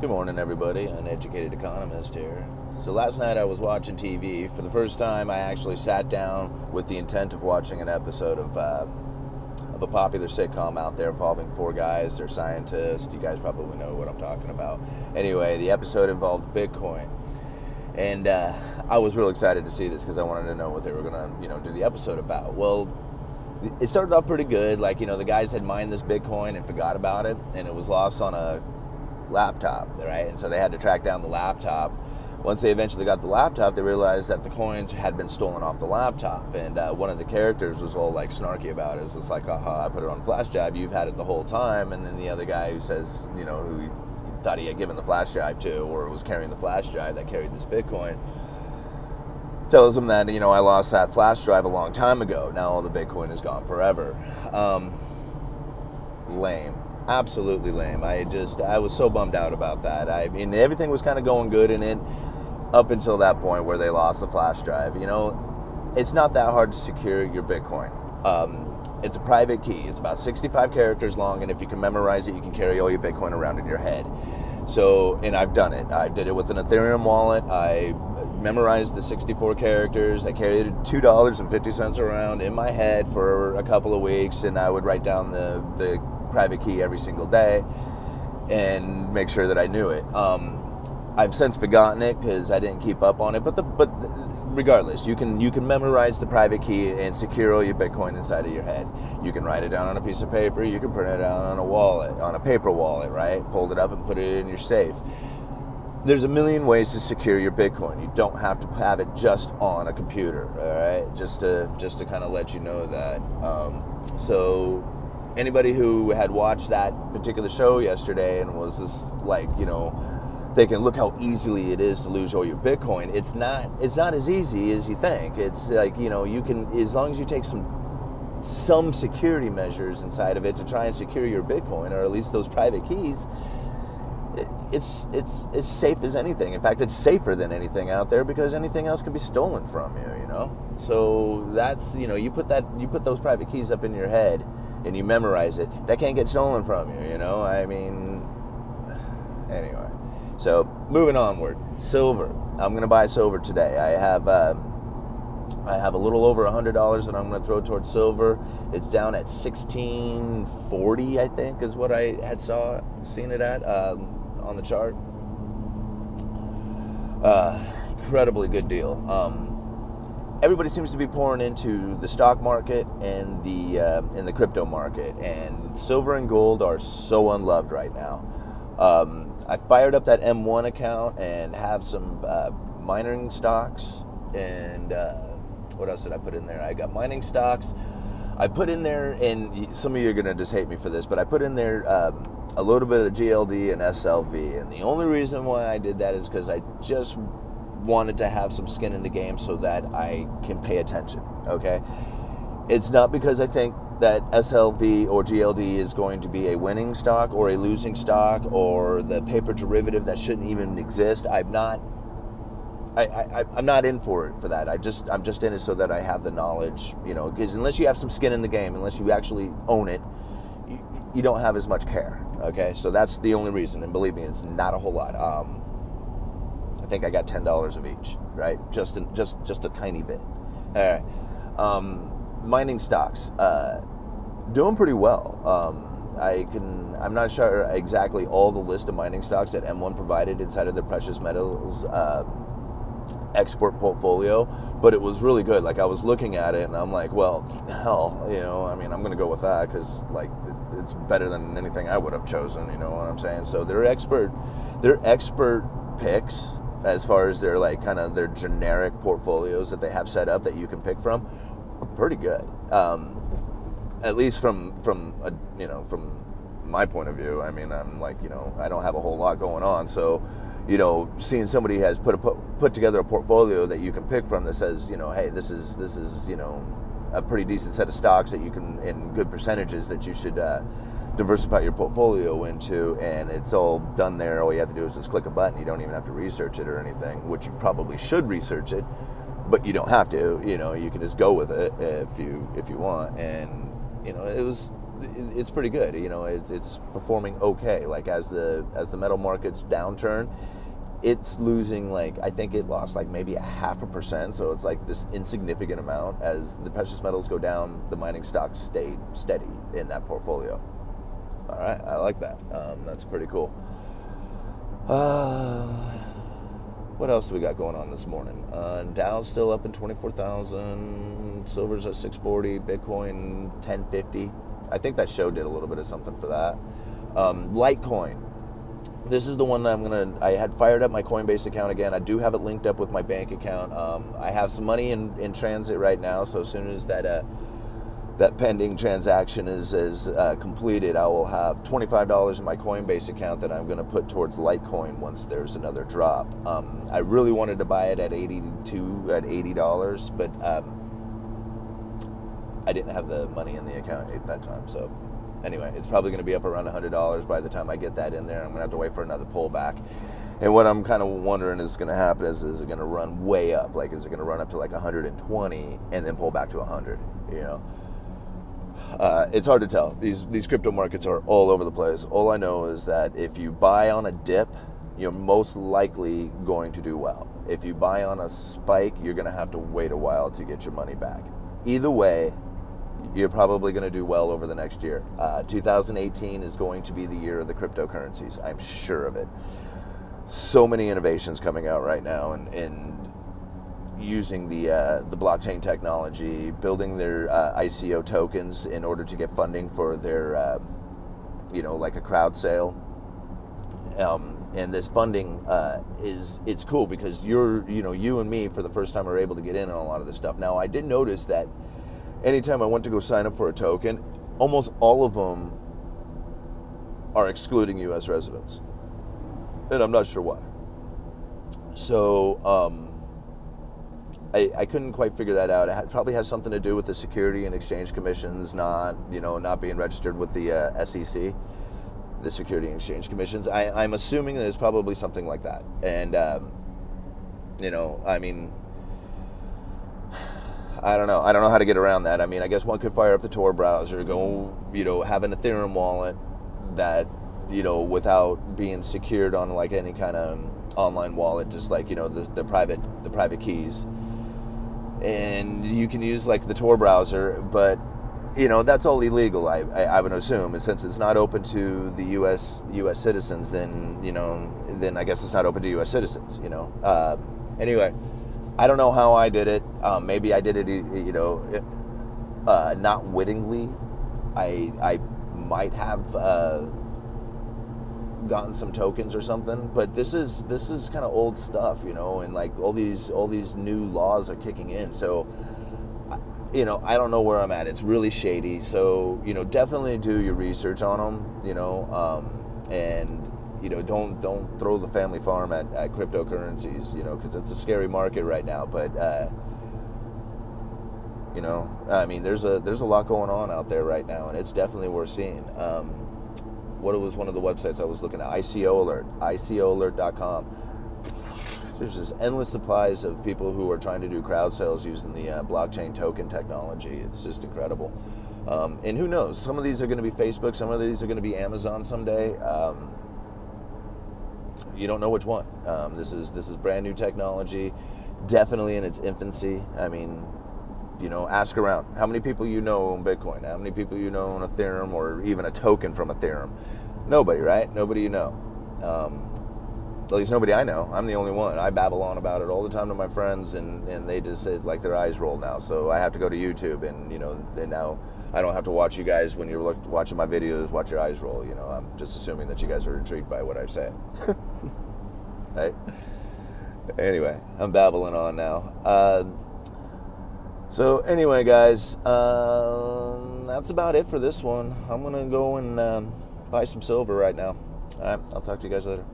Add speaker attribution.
Speaker 1: Good morning, everybody. Uneducated economist here. So last night I was watching TV. For the first time, I actually sat down with the intent of watching an episode of a popular sitcom out there involving four guys. They're scientists. You guys probably know what I'm talking about. Anyway, the episode involved Bitcoin. And I was real excited to see this because I wanted to know what they were going to, do the episode about. Well, it started off pretty good. The guys had mined this Bitcoin and forgot about it, and it was lost on a laptop, right? And so they had to track down the laptop. Once they eventually got the laptop, they realized that the coins had been stolen off the laptop. And one of the characters was all snarky about it. It's like, I put it on a flash drive. You've had it the whole time. And then the other guy who says, who he thought he had given the flash drive to, or was carrying the flash drive that carried this Bitcoin, tells him that, I lost that flash drive a long time ago. Now all the Bitcoin is gone forever. Lame. Absolutely lame. I was so bummed out about that. I mean, everything was kind of going good in it up until that point where they lost the flash drive. It's not that hard to secure your Bitcoin. It's a private key. It's about 65 characters long, and if you can memorize it, you can carry all your Bitcoin around in your head. And I've done it. I did it with an Ethereum wallet. I memorized the 64 characters. I carried $2.50 around in my head for a couple of weeks, and I would write down the private key every single day and make sure that I knew it. I've since forgotten it because I didn't keep up on it, but regardless, you can memorize the private key and secure all your Bitcoin inside of your head. You can write it down on a piece of paper, you can print it out on a wallet, on a paper wallet, right? Fold it up and put it in your safe. There's a million ways to secure your Bitcoin. You don't have to have it just on a computer, all right? Just to kind of let you know that. So anybody who had watched that particular show yesterday and was just thinking, look how easily it is to lose all your Bitcoin. It's not as easy as you think. It's you can, as long as you take some security measures inside of it to try and secure your Bitcoin, or at least those private keys, it's safe as anything. In fact, it's safer than anything out there because anything else can be stolen from you, So that's, you put those private keys up in your head and you memorize it, that can't get stolen from you, I mean, anyway. So, moving onward, silver. I'm going to buy silver today. I have a little over $100 that I'm going to throw towards silver. It's down at $16.40, I think, is what I had seen it at on the chart. Incredibly good deal. Everybody seems to be pouring into the stock market and the crypto market, and silver and gold are so unloved right now. I fired up that M1 account and have some mining stocks, and what else did I put in there? I got mining stocks. I put in there, and some of you are going to just hate me for this, but I put in there a little bit of GLD and SLV, and the only reason why I did that is because I just wanted to have some skin in the game so that I can pay attention, okay? It's not because I think that SLV or GLD is going to be a winning stock or a losing stock or the paper derivative that shouldn't even exist. I'm not in for that. I'm just in it so that I have the knowledge, because unless you have some skin in the game, unless you actually own it, you don't have as much care, okay? So that's the only reason, and believe me, it's not a whole lot. I think I got $10 of each, right? Just a tiny bit. All right. Mining stocks, doing pretty well. I'm not sure exactly all the list of mining stocks that M1 provided inside of their precious metals export portfolio, but it was really good. I was looking at it and I'm like, well, hell, I'm going to go with that because it's better than anything I would have chosen. You know what I'm saying? So they're expert picks as far as their their generic portfolios that they have set up that you can pick from. Pretty good, at least from my point of view. I mean, I'm I don't have a whole lot going on, so seeing somebody has put together a portfolio that you can pick from that says, hey, this is a pretty decent set of stocks that you can, in good percentages, that you should diversify your portfolio into, and it's all done there. All you have to do is just click a button. You don't even have to research it or anything, which you probably should research it. But you don't have to, you can just go with it if you want. And, it was it's pretty good. You know, it's performing okay. Like as the metal markets downturn, it's losing, like, I think it lost like maybe 0.5%. So it's like this insignificant amount. As the precious metals go down, the mining stocks stay steady in that portfolio. All right, I like that. That's pretty cool. What else do we got going on this morning? Dow's still up in 24,000. Silver's at 640. Bitcoin 1050. I think that show did a little bit of something for that. Litecoin. This is the one that I had fired up my Coinbase account again. I do have it linked up with my bank account. I have some money in transit right now, so as soon as that pending transaction is completed, I will have $25 in my Coinbase account that I'm going to put towards Litecoin once there's another drop. I really wanted to buy it at $80, but I didn't have the money in the account at that time, so... Anyway, it's probably going to be up around $100 by the time I get that in there. I'm going to have to wait for another pullback. And what I'm kind of wondering is going to happen is it going to run way up? Like, is it going to run up to like 120 and then pull back to 100? You know, it's hard to tell. These crypto markets are all over the place. All I know is that if you buy on a dip, you're most likely going to do well. If you buy on a spike, you're going to have to wait a while to get your money back. Either way, you're probably going to do well over the next year. 2018 is going to be the year of the cryptocurrencies. I'm sure of it. So many innovations coming out right now, and using the blockchain technology, building their ICO tokens in order to get funding for their, like a crowd sale. And this funding it's cool because you and me for the first time are able to get in on a lot of this stuff. Now, I did notice that anytime I went to go sign up for a token, almost all of them are excluding U.S. residents. And I'm not sure why. So I couldn't quite figure that out. It probably has something to do with the Security and Exchange Commissions not being registered with the SEC, the Security and Exchange Commissions. I'm assuming that it's probably something like that. And, I don't know. I don't know how to get around that. I mean, I guess one could fire up the Tor browser, have an Ethereum wallet that, without being secured on like any kind of online wallet, just like, the private keys. And you can use like the Tor browser, but, that's all illegal, I would assume. And since it's not open to the U.S. citizens, then, then I guess it's not open to U.S. citizens, Anyway. I don't know how I did it. Maybe I did it, not wittingly. I might have gotten some tokens or something. But this is kind of old stuff, and like all these new laws are kicking in. So, I don't know where I'm at. It's really shady. So, definitely do your research on them, and. Don't throw the family farm at cryptocurrencies, because it's a scary market right now. But, there's a lot going on out there right now, and it's definitely worth seeing. What was one of the websites I was looking at? ICO Alert, ICOalert.com. There's just endless supplies of people who are trying to do crowd sales using the blockchain token technology. It's just incredible. And who knows? Some of these are going to be Facebook. Some of these are going to be Amazon someday. You don't know which one. This is brand new technology, definitely in its infancy. I mean, ask around. How many people own Bitcoin? How many people own Ethereum or even a token from Ethereum? Nobody, right? Nobody At least nobody I know. I'm the only one. I babble on about it all the time to my friends, and they just say like their eyes roll now. So I have to go to YouTube, and and now I don't have to watch you guys when you're watching my videos, watch your eyes roll. I'm just assuming that you guys are intrigued by what I say. Right? Anyway, I'm babbling on now. So anyway, guys, that's about it for this one. I'm going to go and buy some silver right now. All right, I'll talk to you guys later.